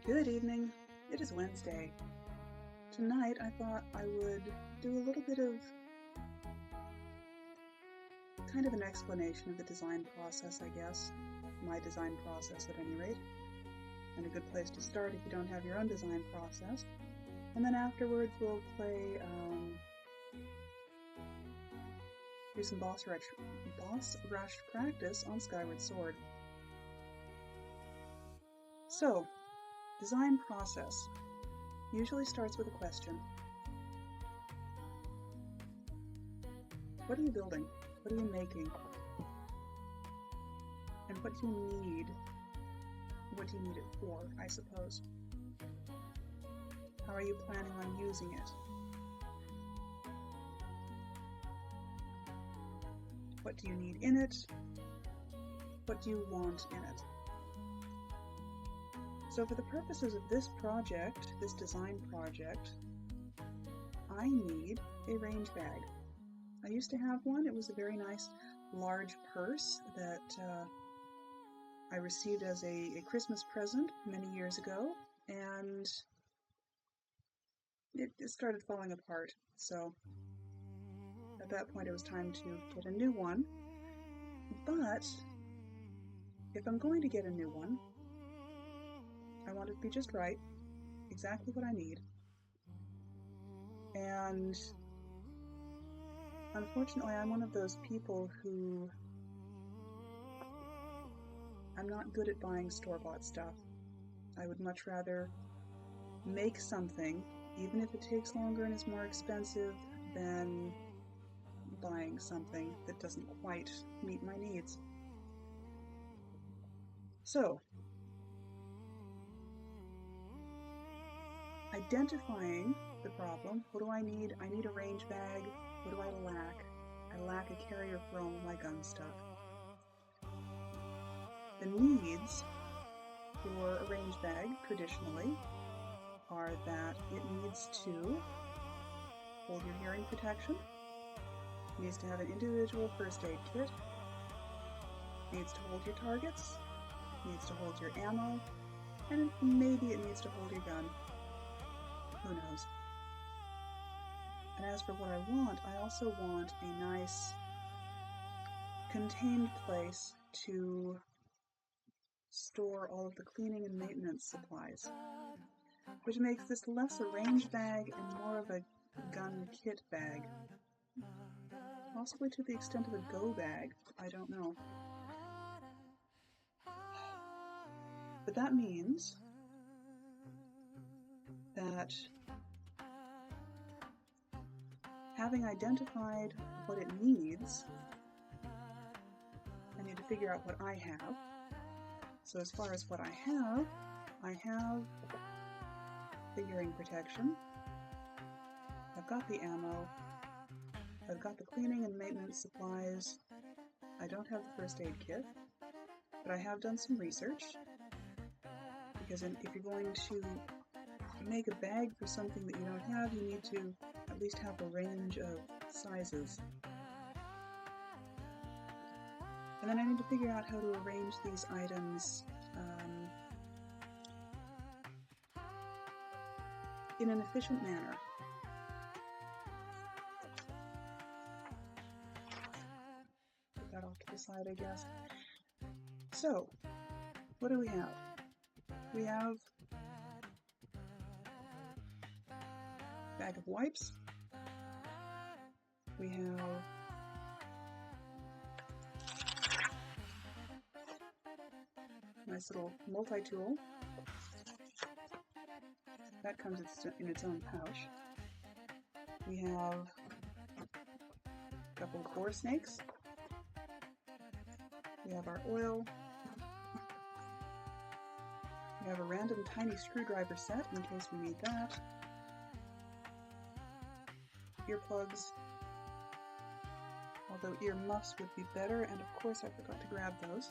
Good evening. It is Wednesday. Tonight I thought I would do a little bit of kind of an explanation of the design process, I guess. My design process at any rate. And a good place to start if you don't have your own design process. And then afterwards we'll play, do some boss rush practice on Skyward Sword. So, design process usually starts with a question. What are you building? What are you making? And what do you need? What do you need it for, I suppose? How are you planning on using it? What do you need in it? What do you want in it? So for the purposes of this project, this design project, I need a range bag. I used to have one. It was a very nice large purse that I received as a Christmas present many years ago, and it started falling apart. So at that point it was time to get a new one. But if I'm going to get a new one, I want it to be just right, exactly what I need. And unfortunately, I'm one of those people who I'm not good at buying store-bought stuff. I would much rather make something, even if it takes longer and is more expensive, than buying something that doesn't quite meet my needs. So, identifying the problem. What do I need? I need a range bag. What do I lack? I lack a carrier for all of my gun stuff. The needs for a range bag, traditionally, are that it needs to hold your hearing protection, it needs to have an individual first aid kit, it needs to hold your targets, it needs to hold your ammo, and maybe it needs to hold your gun. Who knows? And as for what I also want a nice contained place to store all of the cleaning and maintenance supplies, which makes this less a range bag and more of a gun kit bag. Possibly to the extent of a go bag, I don't know. But that means that having identified what it needs, I need to figure out what I have. So as far as what I have the hearing protection, I've got the ammo, I've got the cleaning and maintenance supplies, I don't have the first aid kit, but I have done some research, because if you're going to make a bag for something that you don't have, you need to at least have a range of sizes. And then I need to figure out how to arrange these items in an efficient manner. Put that off to the side, I guess. So, what do we have? We have a bag of wipes. We have a nice little multi-tool. That comes in its own pouch. We have a couple of bore snakes. We have our oil. We have a random tiny screwdriver set in case we need that. Earplugs, although earmuffs would be better, and of course I forgot to grab those.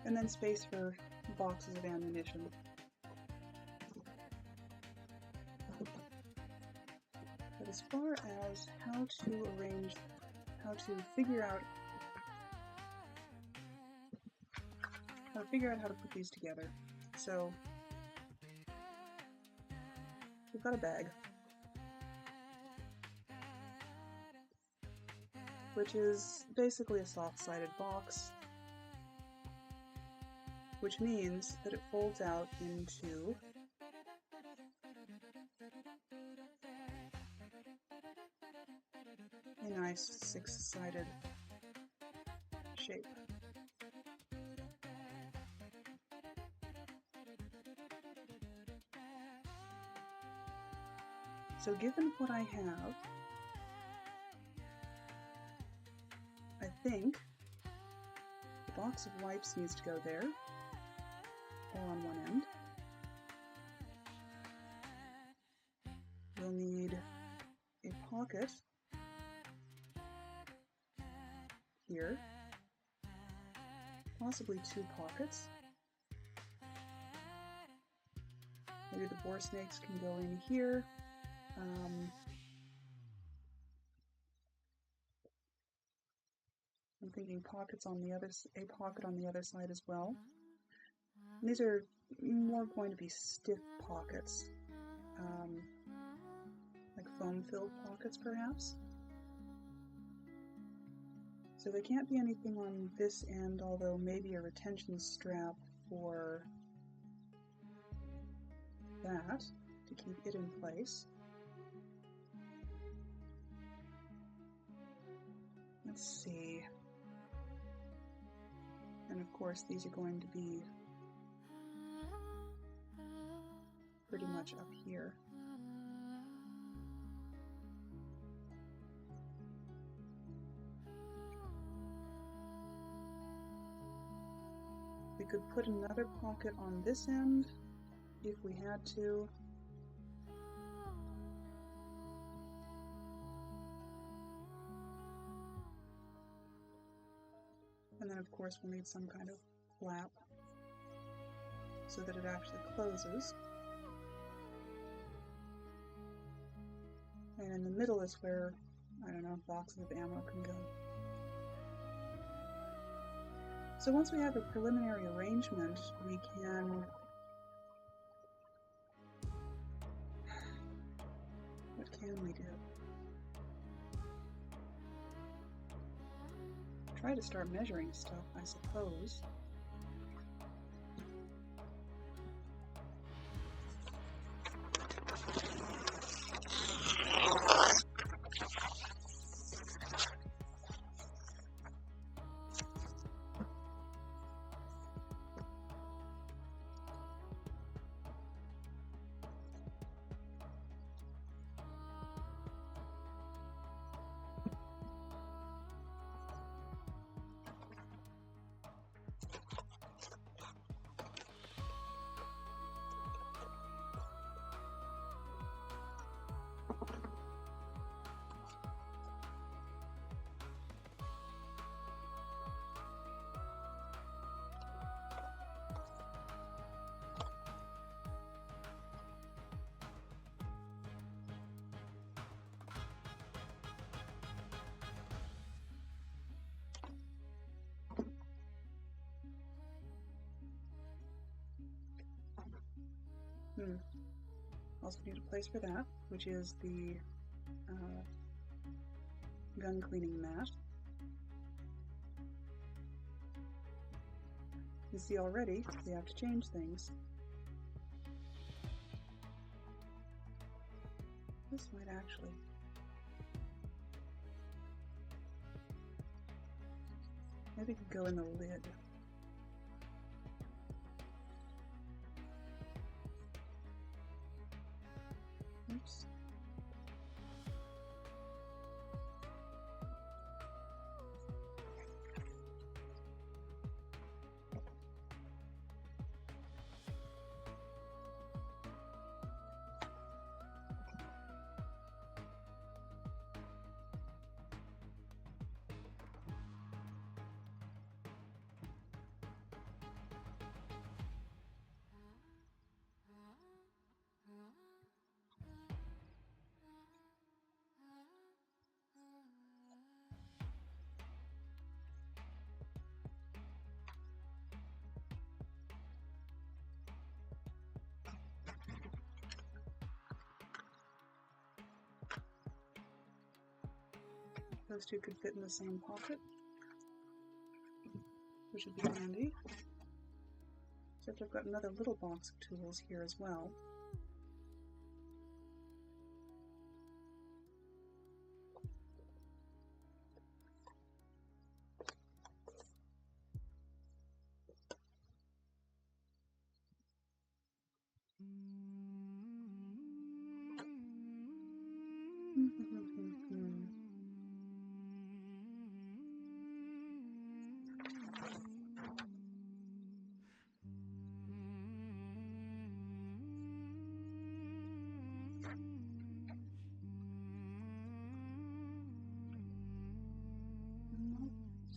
And then space for boxes of ammunition. But as far as how to figure out how to figure out how to put these together. So we've got a bag, which is basically a soft-sided box, which means that it folds out into a nice six-sided shape. So given what I have, I think the box of wipes needs to go there, all on one end. We'll need a pocket here, possibly two pockets. Maybe the boar snakes can go in here. I'm thinking pockets on the a pocket on the other side as well. And these are more going to be stiff pockets, like foam-filled pockets perhaps. So there can't be anything on this end, although maybe a retention strap for that to keep it in place. Let's see. And of course these are going to be pretty much up here. We could put another pocket on this end if we had to. And then of course we'll need some kind of flap so that it actually closes. And in the middle is where, I don't know, boxes of ammo can go. So once we have a preliminary arrangement, we can what can we do? Try to start measuring stuff, I suppose. Also need a place for that, which is the gun cleaning mat. You see already, we have to change things. This might actually... maybe it could go in the lid. Oops. Those two could fit in the same pocket, which would be handy. Except I've got another little box of tools here as well.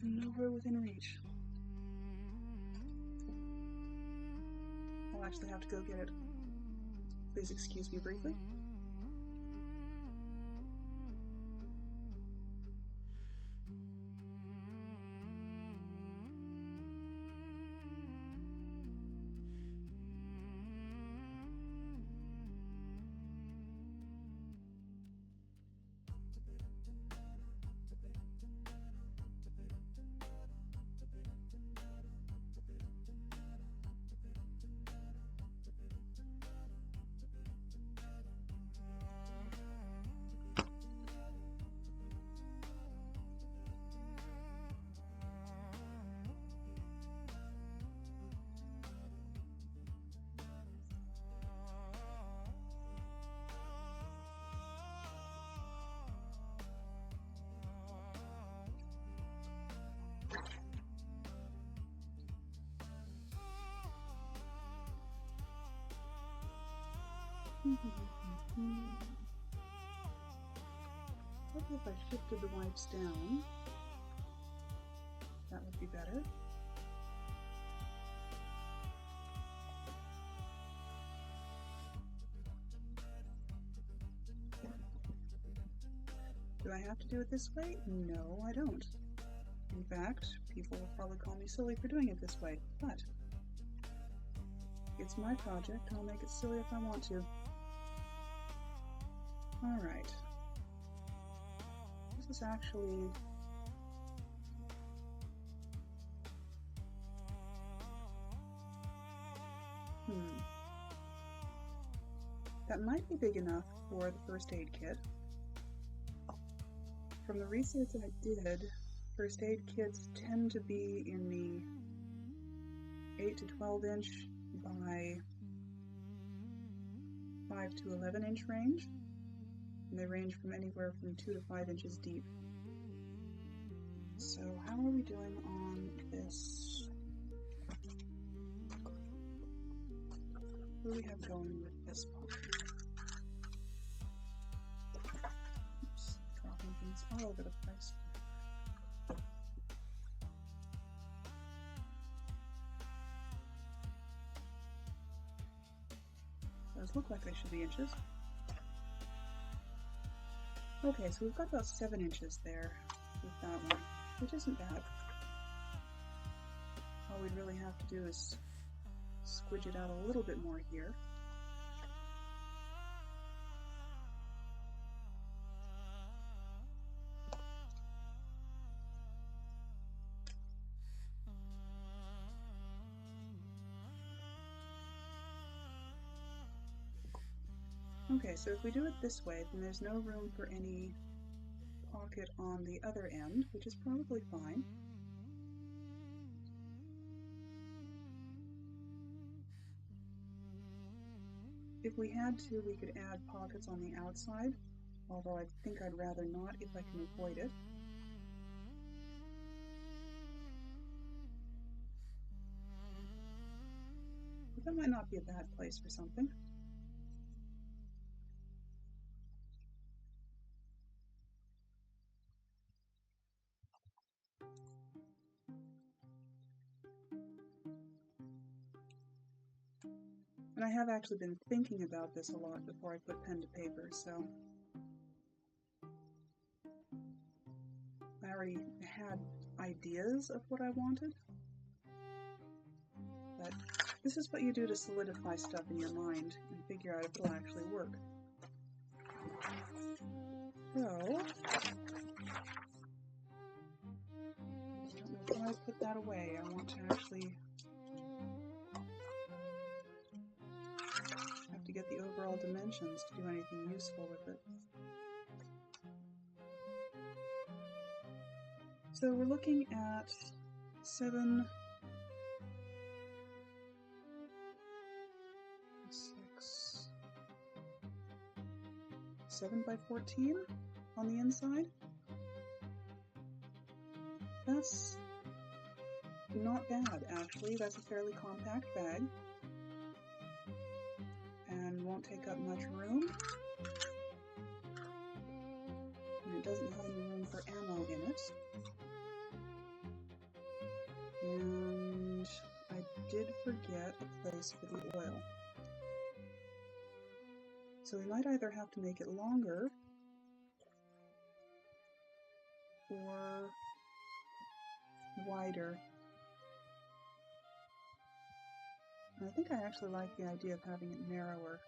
Nowhere within reach. I'll actually have to go get it. Please excuse me briefly. Maybe if I shifted the wipes down, that would be better. Do I have to do it this way? No, I don't. In fact, people will probably call me silly for doing it this way, but it's my project. I'll make it silly if I want to. Alright. This is actually... That might be big enough for the first aid kit. From the research I did, first aid kits tend to be in the 8 to 12 inch by 5 to 11 inch range, and they range from anywhere from 2 to 5 inches deep. So how are we doing on this? What do we have going with this one? Oops, dropping things all over the place. Those look like they should be inches. Okay, so we've got about 7 inches there with that one, which isn't bad. All we'd really have to do is squidge it out a little bit more here. Okay, so if we do it this way, then there's no room for any pocket on the other end, which is probably fine. If we had to, we could add pockets on the outside, although I think I'd rather not if I can avoid it. But that might not be a bad place for something. And I have actually been thinking about this a lot before I put pen to paper, so I already had ideas of what I wanted, but this is what you do to solidify stuff in your mind and figure out if it'll actually work. So, do I put that away? I want to actually have to get the overall dimensions to do anything useful with it. So we're looking at 7 by 14 on the inside. That's not bad, actually. That's a fairly compact bag and won't take up much room. And it doesn't have any room for ammo in it. And I did forget a place for the oil. So we might either have to make it longer or wider. And I think I actually like the idea of having it narrower.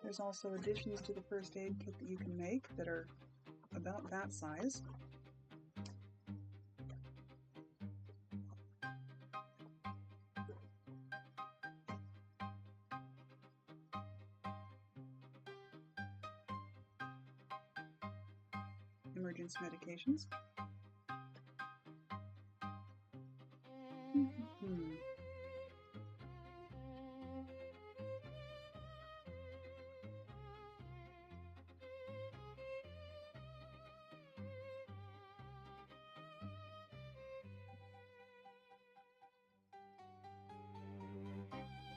There's also additions to the first aid kit that you can make that are about that size. Emergency medications.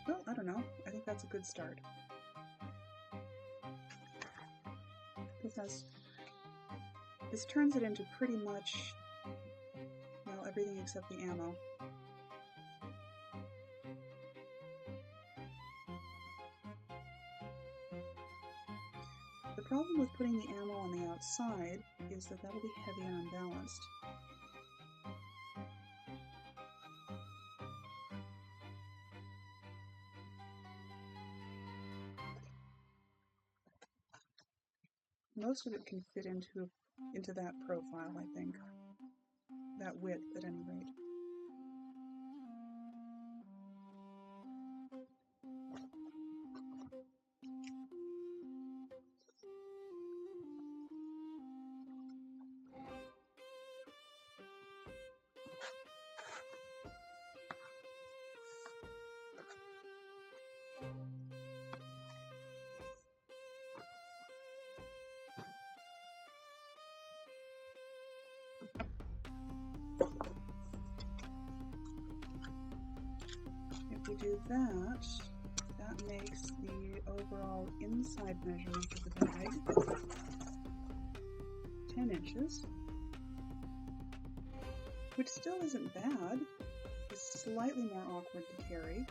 Well, I don't know. I think that's a good start. This turns it into pretty much, well, everything except the ammo. The problem with putting the ammo on the outside is that that'll be heavy and unbalanced. Most of it can fit into that profile, I think. That width, at any rate. If we do that, that makes the overall inside measurement of the bag 10 inches, which still isn't bad. It's slightly more awkward to carry.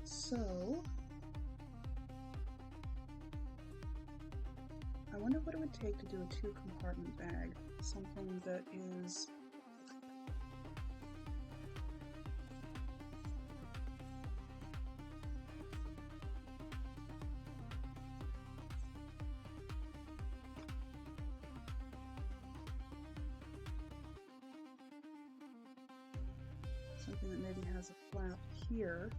So, I wonder what it would take to do a 2-compartment bag. Something that is something that maybe has a flap here.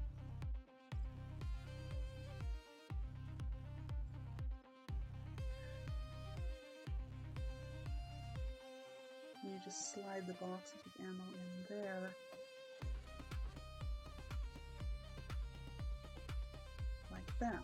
You just slide the boxes of ammo in there, like that.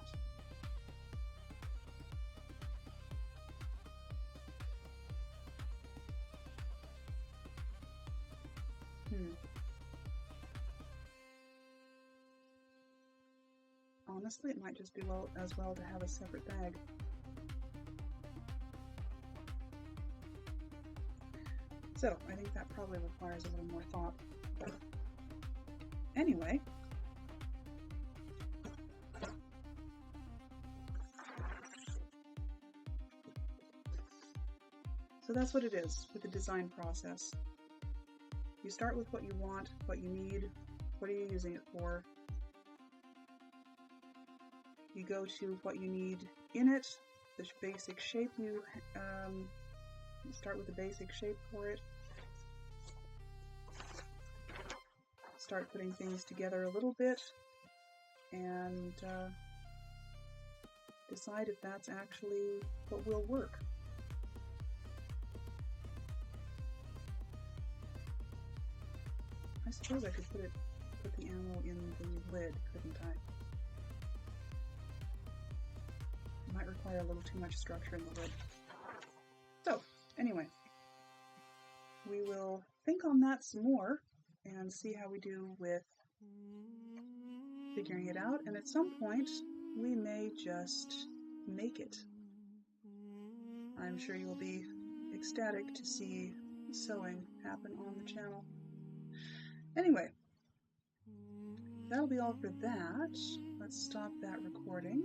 Honestly, it might just be as well to have a separate bag. So I think that probably requires a little more thought. Anyway, so that's what it is with the design process. You start with what you want, what you need, what are you using it for. You go to what you need in it, the basic shape. You start with the basic shape for it. Start putting things together a little bit and decide if that's actually what will work. I suppose I could put the animal in the lid, couldn't I? It might require a little too much structure in the lid. So, anyway, we will think on that some more and see how we do with figuring it out, and at some point we may just make it. I'm sure you will be ecstatic to see sewing happen on the channel. Anyway, that'll be all for that. Let's stop that recording.